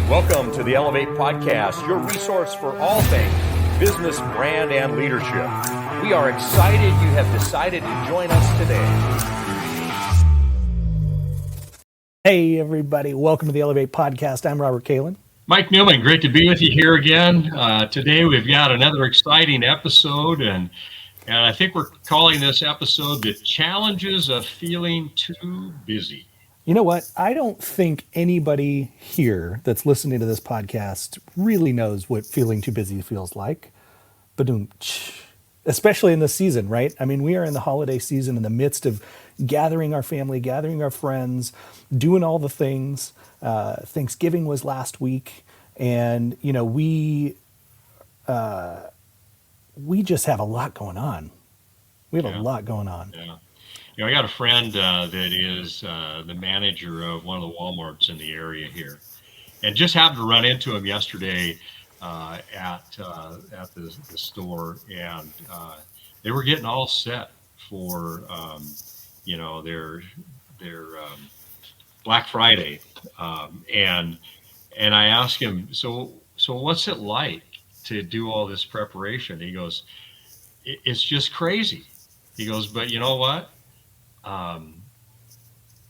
Welcome to the Elevate Podcast, your resource for all things business, brand, and leadership. We are excited you have decided to join us today. Hey, everybody. Welcome to the Elevate Podcast. I'm Robert Kalin. Mike Newman, great to be with you here again. Today we've got another exciting episode, and I think we're calling this episode The Challenges of Feeling Too Busy. You know what? I don't think anybody here that's listening to this podcast really knows what feeling too busy feels like. Especially in this season, right? I mean, we are in the holiday season in the midst of gathering our family, gathering our friends, doing all the things. Thanksgiving was last week, and you know, we just have a lot going on. We have a lot going on. Yeah. You know, I got a friend that is the manager of one of the Walmarts in the area here, and just happened to run into him yesterday at the store, and they were getting all set for their Black Friday, and I asked him, so what's it like to do all this preparation? He goes, it's just crazy. He goes, but you know what?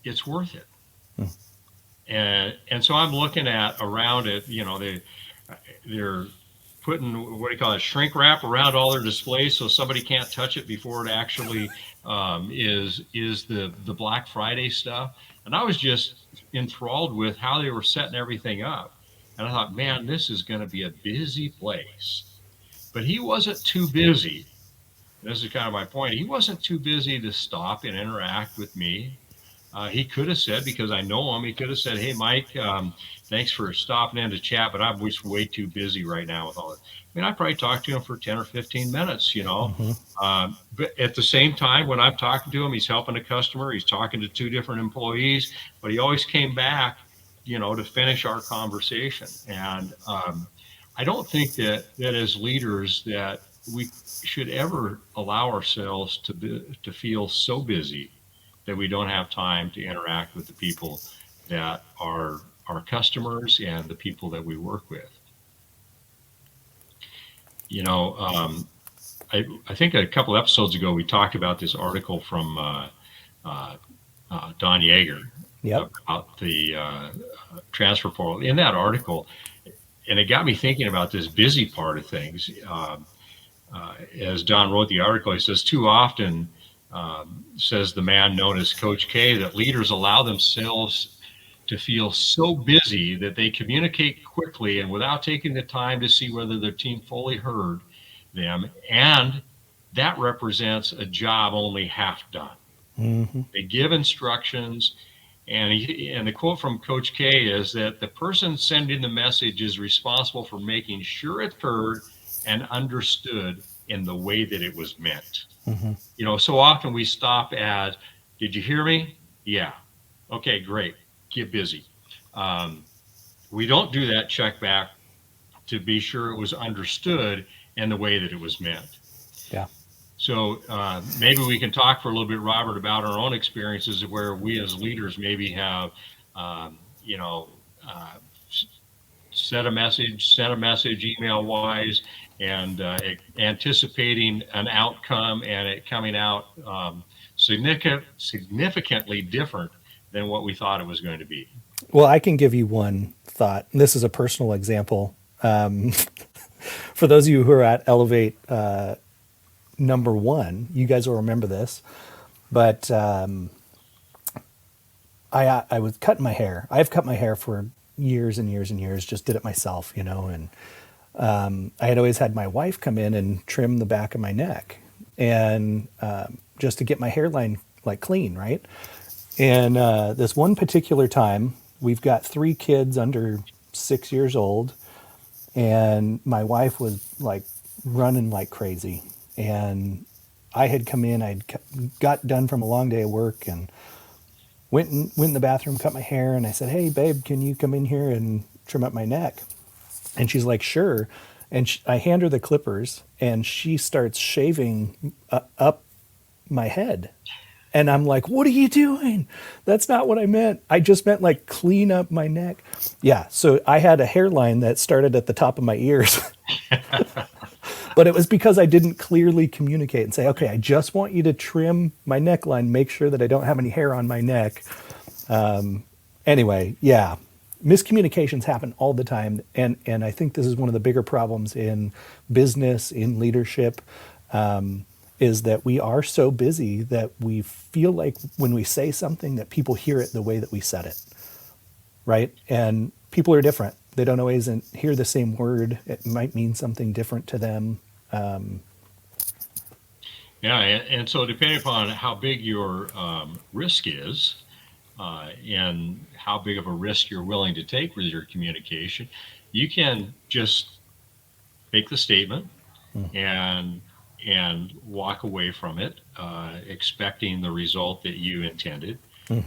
It's worth it. And so I'm looking at around it, you know, they're putting, what do you call it, shrink wrap around all their displays so somebody can't touch it before it actually is the Black Friday stuff. And I was just enthralled with how they were setting everything up. And I thought, man, this is going to be a busy place. But he wasn't too busy. This is kind of my point. He wasn't too busy to stop and interact with me. He could have said, because I know him, he could have said, hey, Mike, thanks for stopping in to chat, but I'm just way too busy right now with all this. I mean, I probably talked to him for 10 or 15 minutes, you know. But at the same time, when I'm talking to him, he's helping a customer. He's talking to two different employees, but he always came back, you know, to finish our conversation. And I don't think that as leaders that we should ever allow ourselves to feel so busy that we don't have time to interact with the people that are our customers and the people that we work with. You know, I think a couple episodes ago we talked about this article from Don Yeager about the transfer portal. In that article, and it got me thinking about this busy part of things. As Don wrote the article, he says, too often, says the man known as Coach K, that leaders allow themselves to feel so busy that they communicate quickly and without taking the time to see whether their team fully heard them. And that represents a job only half done. They give instructions. And the quote from Coach K is that the person sending the message is responsible for making sure it's heard and understood in the way that it was meant. You know, so often we stop at, did you hear me? Yeah. Okay, great. Get busy. We don't do that check back to be sure it was understood in the way that it was meant. Yeah. So maybe we can talk for a little bit, Robert, about our own experiences where we as leaders maybe have, sent a message email-wise, and anticipating an outcome and it coming out significantly different than what we thought it was going to be. Well, I can give you one thought. This is a personal example. For those of you who are at Elevate number 1, you guys will remember this. But I was cutting my hair. I've cut my hair for years and years and years, just did it myself, you know, and I had always had my wife come in and trim the back of my neck, and just to get my hairline like clean, right? And this one particular time, we've got 3 kids under 6 years old, and my wife was like running like crazy, and I had come in, I'd got done from a long day of work, and went in the bathroom, cut my hair, and I said, hey babe, can you come in here and trim up my neck? And she's like, sure. And I hand her the clippers, and she starts shaving up my head. And I'm like, what are you doing? That's not what I meant. I just meant like clean up my neck. Yeah. So I had a hairline that started at the top of my ears. But it was because I didn't clearly communicate and say, okay, I just want you to trim my neckline, make sure that I don't have any hair on my neck. Anyway, yeah, miscommunications happen all the time. And I think this is one of the bigger problems in business, in leadership, is that we are so busy that we feel like when we say something that people hear it the way that we said it, right? And people are different. They don't always hear the same word. It might mean something different to them. Yeah, and so depending upon how big your risk is, and how big of a risk you're willing to take with your communication, you can just make the statement and walk away from it, expecting the result that you intended,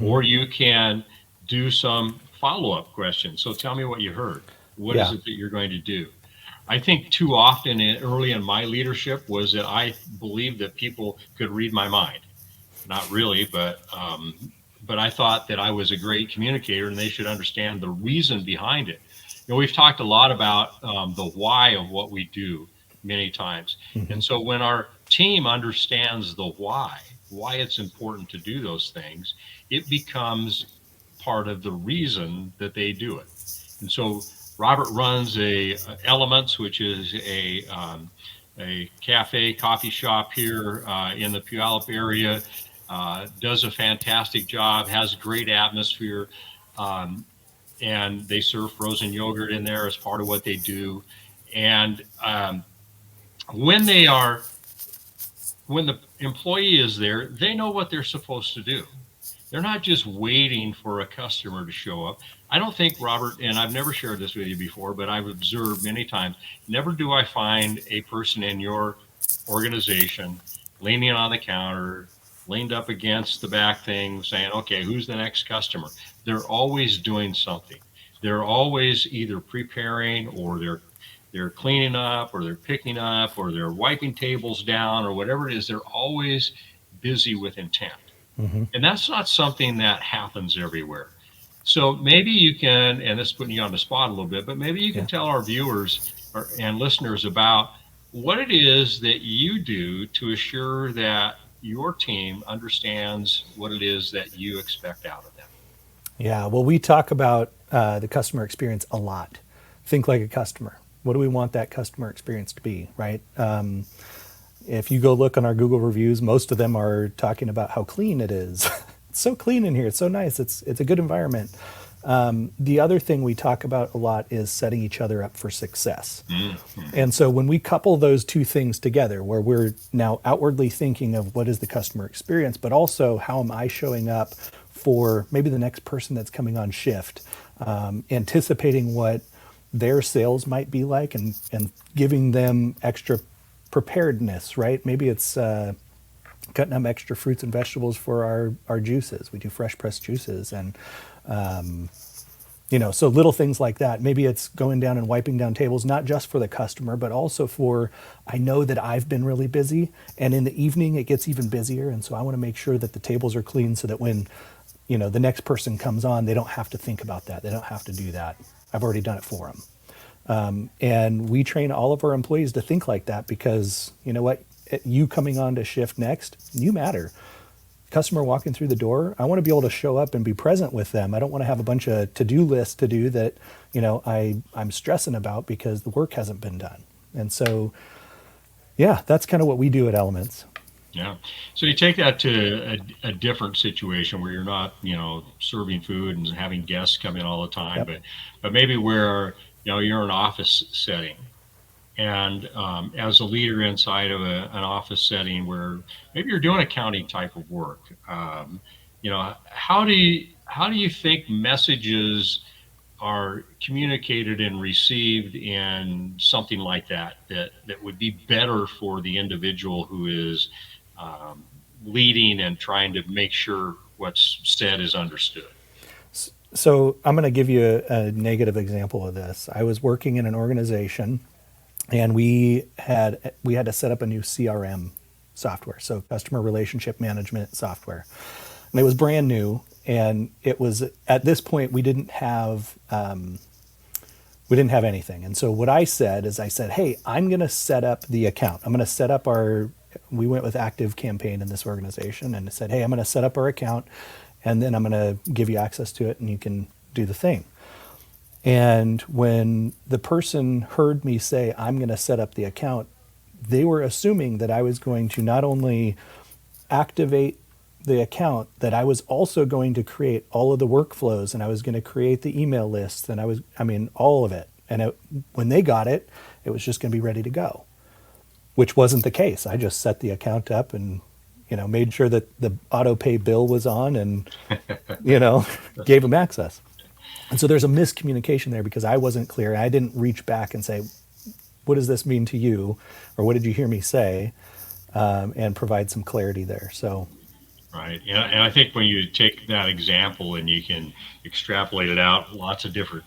or you can do some follow-up questions. So tell me what you heard. What is Yeah. it that you're going to do? I think too often early in my leadership was that I believed that people could read my mind. Not really, but I thought that I was a great communicator and they should understand the reason behind it. You know, we've talked a lot about the why of what we do many times. And so when our team understands the why it's important to do those things, it becomes part of the reason that they do it. And so Robert runs a Elements, which is a cafe, coffee shop here in the Puyallup area. Does a fantastic job, has great atmosphere, and they serve frozen yogurt in there as part of what they do. And when they are, when the employee is there, they know what they're supposed to do. They're not just waiting for a customer to show up. I don't think, Robert, and I've never shared this with you before, but I've observed many times, never do I find a person in your organization leaning on the counter, leaned up against the back thing, saying, okay, who's the next customer? They're always doing something. They're always either preparing, or they're cleaning up, or they're picking up, or they're wiping tables down, or whatever it is. They're always busy with intent. And that's not something that happens everywhere. So maybe you can, and this is putting you on the spot a little bit, but maybe you can Yeah. tell our viewers and listeners about what it is that you do to assure that your team understands what it is that you expect out of them. Yeah, well, we talk about the customer experience a lot. Think like a customer. What do we want that customer experience to be, right? If you go look on our Google reviews, most of them are talking about how clean it is. It's so clean in here. It's so nice. It's a good environment. The other thing we talk about a lot is setting each other up for success. And so when we couple those two things together, where we're now outwardly thinking of what is the customer experience, but also how am I showing up for maybe the next person that's coming on shift, anticipating what their sales might be like, and giving them extra preparedness, right? Maybe it's cutting up extra fruits and vegetables for our juices. We do fresh pressed juices, and so little things like that. Maybe it's going down and wiping down tables, not just for the customer, but also for, I know that I've been really busy, and in the evening it gets even busier, and so I want to make sure that the tables are clean so that when the next person comes on, they don't have to think about that. They don't have to do that. I've already done it for them. And we train all of our employees to think like that, because you know what? You coming on to shift next, you matter. Customer walking through the door, I want to be able to show up and be present with them. I don't want to have a bunch of to-do lists to do that, I'm stressing about because the work hasn't been done. And so, yeah, that's kind of what we do at Elements. Yeah. So you take that to a different situation where you're not, serving food and having guests come in all the time, Yep. but maybe where, you're in an office setting. And as a leader inside of an office setting where maybe you're doing accounting type of work, how do you think messages are communicated and received in something like that would be better for the individual who is leading and trying to make sure what's said is understood? So I'm going to give you a negative example of this. I was working in an organization, and we had to set up a new CRM software, so customer relationship management software. And it was brand new, and it was at this point we didn't have anything. And so what I said is, I said, hey, I'm going to set up the account. I'm going to set up we went with Active Campaign in this organization, and I said, hey, I'm going to set up our account, and then I'm going to give you access to it, and you can do the thing. And when the person heard me say, I'm going to set up the account, they were assuming that I was going to not only activate the account, that I was also going to create all of the workflows, and I was going to create the email lists, and all of it. And when they got it, it was just going to be ready to go, which wasn't the case. I just set the account up and, made sure that the auto pay bill was on and, gave them access. And so there's a miscommunication there because I wasn't clear. I didn't reach back and say, what does this mean to you? Or what did you hear me say? And provide some clarity there. So. Right. And I think when you take that example and you can extrapolate it out, lots of different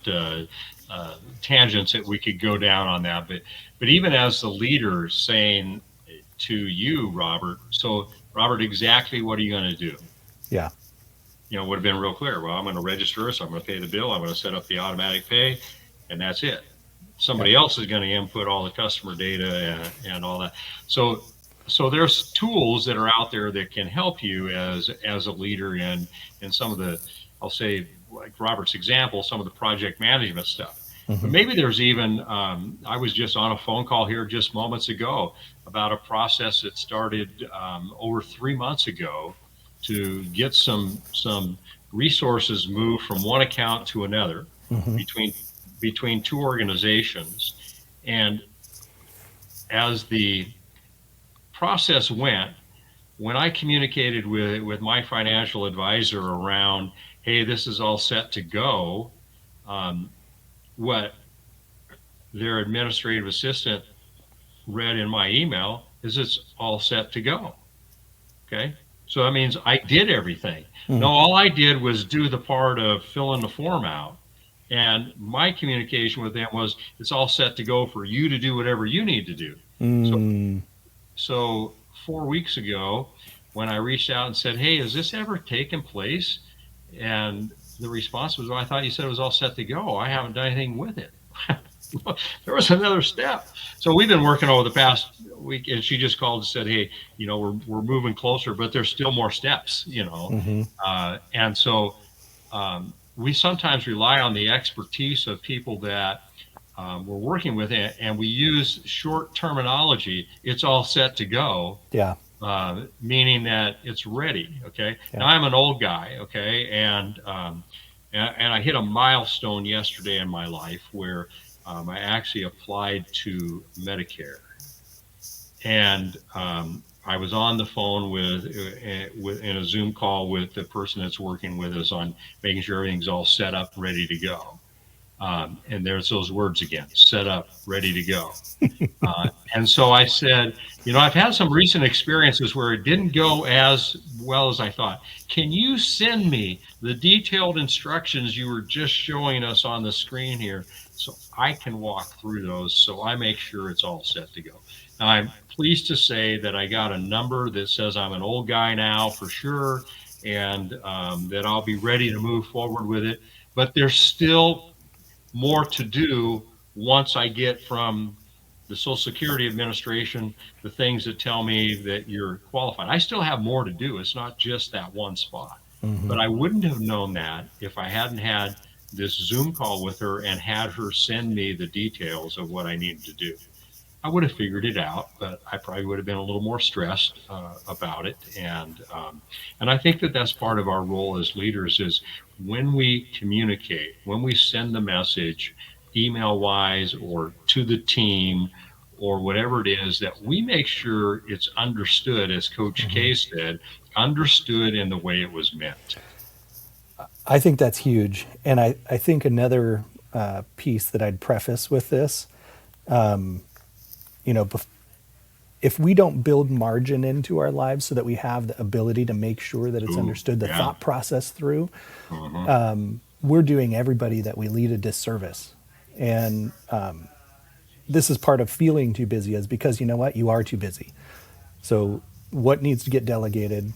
tangents that we could go down on that. But even as the leader saying to you, Robert, so Robert, exactly what are you going to do? Yeah. Would have been real clear. Well, I'm going to register, so I'm going to pay the bill. I'm going to set up the automatic pay, and that's it. Somebody else is going to input all the customer data and all that. So there's tools that are out there that can help you as a leader in some of the, I'll say, like Robert's example, some of the project management stuff. Mm-hmm. But maybe there's even, I was just on a phone call here just moments ago about a process that started over 3 months ago to get some resources moved from one account to another, mm-hmm. between two organizations. And as the process went, when I communicated with my financial advisor around, hey, this is all set to go, what their administrative assistant read in my email is it's all set to go. Okay. So that means I did everything. Mm-hmm. No, all I did was do the part of filling the form out. And my communication with them was, it's all set to go for you to do whatever you need to do. Mm. So 4 weeks ago, when I reached out and said, hey, has this ever taken place? And the response was, well, I thought you said it was all set to go. I haven't done anything with it. There was another step. So we've been working over the past week, and she just called and said, hey, we're moving closer, but there's still more steps, Mm-hmm. And so we sometimes rely on the expertise of people that we're working with, and we use short terminology. It's all set to go. Yeah. Meaning that it's ready. Okay. Yeah. Now I'm an old guy. Okay. And I hit a milestone yesterday in my life where I actually applied to Medicare, and I was on the phone with in a Zoom call with the person that's working with us on making sure everything's all set up, ready to go. And there's those words again, set up, ready to go. And so I said, I've had some recent experiences where it didn't go as well as I thought. Can you send me the detailed instructions you were just showing us on the screen here so I can walk through those so I make sure it's all set to go? Now, I'm pleased to say that I got a number that says I'm an old guy now for sure, and that I'll be ready to move forward with it. But there's still more to do once I get from the Social Security Administration the things that tell me that you're qualified. I still have more to do. It's not just that one spot. Mm-hmm. But I wouldn't have known that if I hadn't had this Zoom call with her and had her send me the details of what I needed to do. I would have figured it out, but I probably would have been a little more stressed about it. And I think that that's part of our role as leaders is when we communicate, when we send the message email-wise or to the team or whatever it is, that we make sure it's understood, as Coach mm-hmm. K said, understood in the way it was meant. I think that's huge. And I think another piece that I'd preface with this, if we don't build margin into our lives so that we have the ability to make sure that it's understood, the thought process through, mm-hmm. We're doing everybody that we lead a disservice. And this is part of feeling too busy, is because you know what? You are too busy. So what needs to get delegated,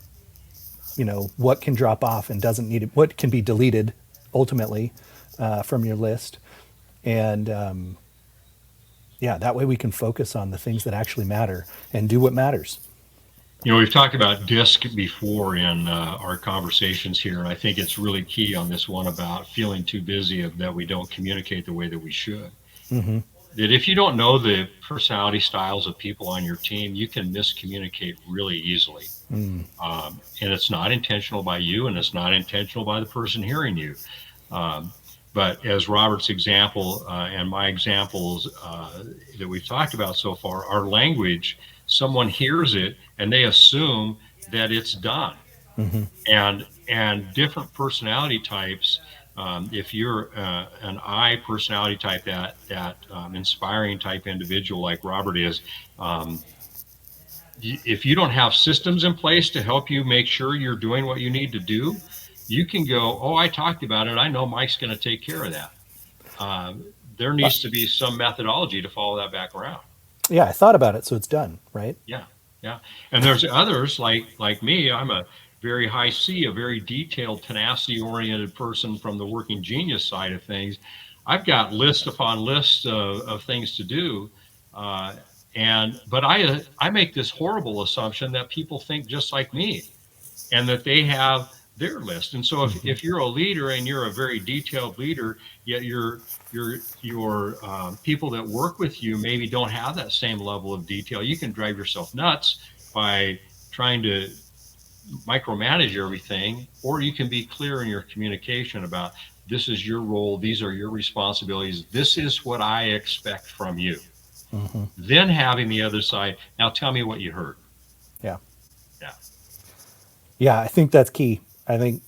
what can drop off and doesn't need it, what can be deleted ultimately from your list. And that way we can focus on the things that actually matter and do what matters. We've talked about DISC before in our conversations here, and I think it's really key on this one about feeling too busy that we don't communicate the way that we should. Mm-hmm. That if you don't know the personality styles of people on your team, you can miscommunicate really easily. And it's not intentional by you, and it's not intentional by the person hearing you. But as Robert's example and my examples that we've talked about so far, our language, someone hears it and they assume that it's done. Mm-hmm. And different personality types, if you're an I personality type, that inspiring type individual like Robert is, if you don't have systems in place to help you make sure you're doing what you need to do, you can go, oh, I talked about it. I know Mike's going to take care of that. There needs to be some methodology to follow that back around. Yeah, I thought about it, so it's done, right? Yeah. And there's others like me. I'm a very high C, a very detailed, tenacity-oriented person from the working genius side of things. I've got list upon list of things to do. But I make this horrible assumption that people think just like me and that they have their list. And so if you're a leader and you're a very detailed leader, yet your people that work with you maybe don't have that same level of detail, you can drive yourself nuts by trying to micromanage everything, or you can be clear in your communication about this is your role, these are your responsibilities, this is what I expect from you. Mm-hmm. Then having the other side, now tell me what you heard. Yeah, I think that's key. I think,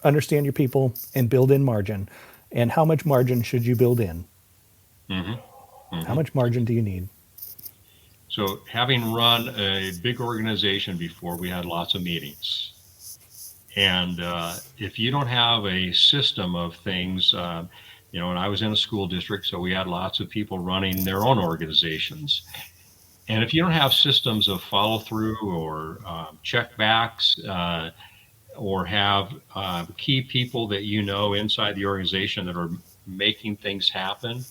understand your people and build in margin. And how much margin should you build in? Mm-hmm. Mm-hmm. How much margin do you need? So having run a big organization before, we had lots of meetings. And if you don't have a system of things, and I was in a school district, so we had lots of people running their own organizations. And if you don't have systems of follow through or check backs, or have key people that inside the organization that are making things happen,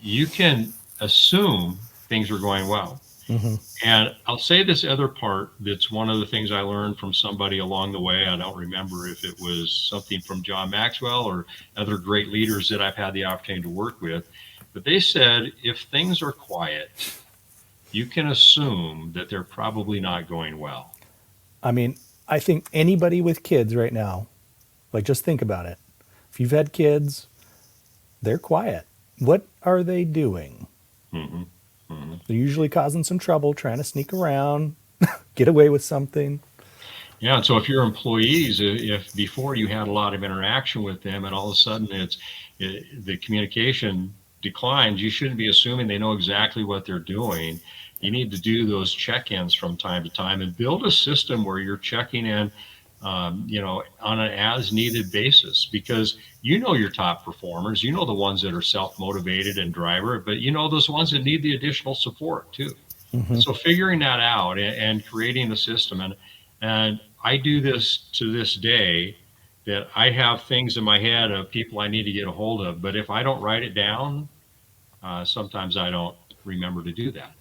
you can assume things are going well. Mm-hmm. And I'll say this other part that's one of the things I learned from somebody along the way. I don't remember if it was something from John Maxwell or other great leaders that I've had the opportunity to work with, but they said if things are quiet, you can assume that they're probably not going well. I mean, I think anybody with kids right now, just think about it. If you've had kids, they're quiet. What are they doing? Mm-hmm. Mm-hmm. They're usually causing some trouble, trying to sneak around, get away with something. Yeah, and so if your employees, if before you had a lot of interaction with them and all of a sudden the communication declines, you shouldn't be assuming they know exactly what they're doing. You need to do those check-ins from time to time and build a system where you're checking in, on an as-needed basis, because your top performers, the ones that are self-motivated and driver, but those ones that need the additional support too. Mm-hmm. So figuring that out and creating a system, and I do this to this day, that I have things in my head of people I need to get a hold of, but if I don't write it down, sometimes I don't remember to do that.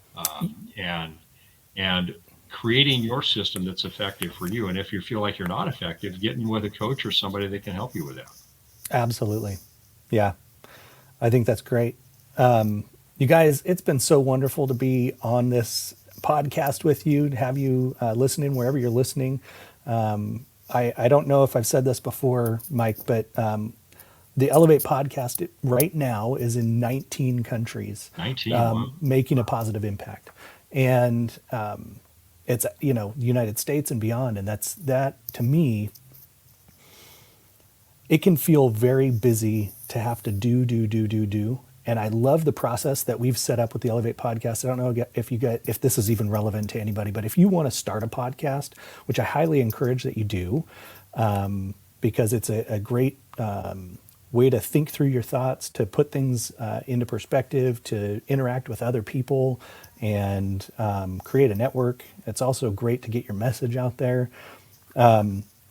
And creating your system that's effective for you. And if you feel like you're not effective, getting with a coach or somebody that can help you with that. Absolutely. Yeah. I think that's great. You guys, it's been so wonderful to be on this podcast with you, to have you listening wherever you're listening. I don't know if I've said this before, Mike, but the Elevate podcast right now is in 19 countries, wow. Making a positive impact. And it's, United States and beyond. And that to me, it can feel very busy to have to do. And I love the process that we've set up with the Elevate podcast. I don't know if this is even relevant to anybody, but if you want to start a podcast, which I highly encourage that you do, because it's a great way to think through your thoughts, to put things into perspective, to interact with other people, and create a network. It's also great to get your message out there.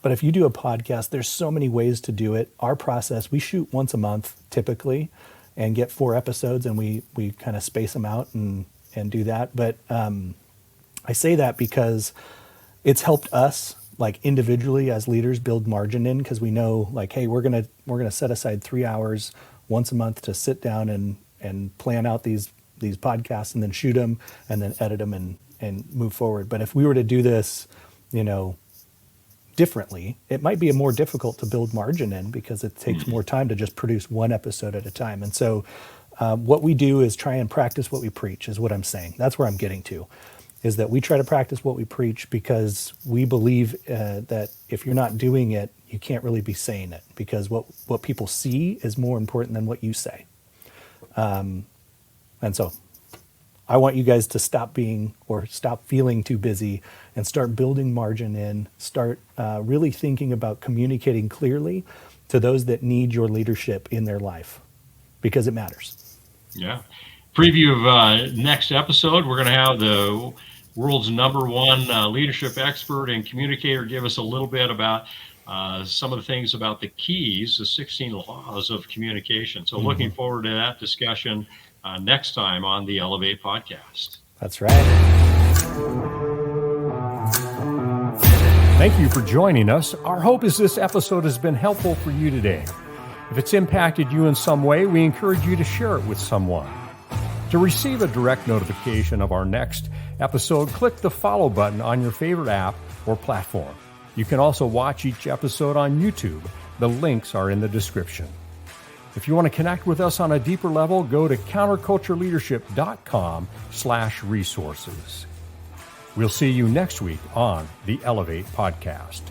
But if you do a podcast, there's so many ways to do it. Our process, we shoot once a month typically and get 4 episodes, and we kind of space them out and do that. But I say that because it's helped us, like individually as leaders, build margin in, because we know, like, hey, we're gonna set aside 3 hours once a month to sit down and plan out these podcasts, and then shoot them and then edit them and move forward. But if we were to do this, differently, it might be more difficult to build margin in, because it takes more time to just produce one episode at a time. And so what we do is try and practice what we preach, is what I'm saying. That's where I'm getting to, is that we try to practice what we preach, because we believe that if you're not doing it, you can't really be saying it, because what people see is more important than what you say. And so I want you guys to stop feeling too busy and start building margin in, start really thinking about communicating clearly to those that need your leadership in their life, because it matters. Yeah. Preview of next episode, we're going to have the world's #1 leadership expert and communicator give us a little bit about some of the things about the keys, the 16 laws of communication. So looking forward to that discussion next time on the Elevate podcast. That's right. Thank you for joining us. Our hope is this episode has been helpful for you today. If it's impacted you in some way, we encourage you to share it with someone. To receive a direct notification of our next episode, click the follow button on your favorite app or platform. You can also watch each episode on YouTube. The links are in the description. If you want to connect with us on a deeper level, go to countercultureleadership.com/resources. We'll see you next week on the Elevate podcast.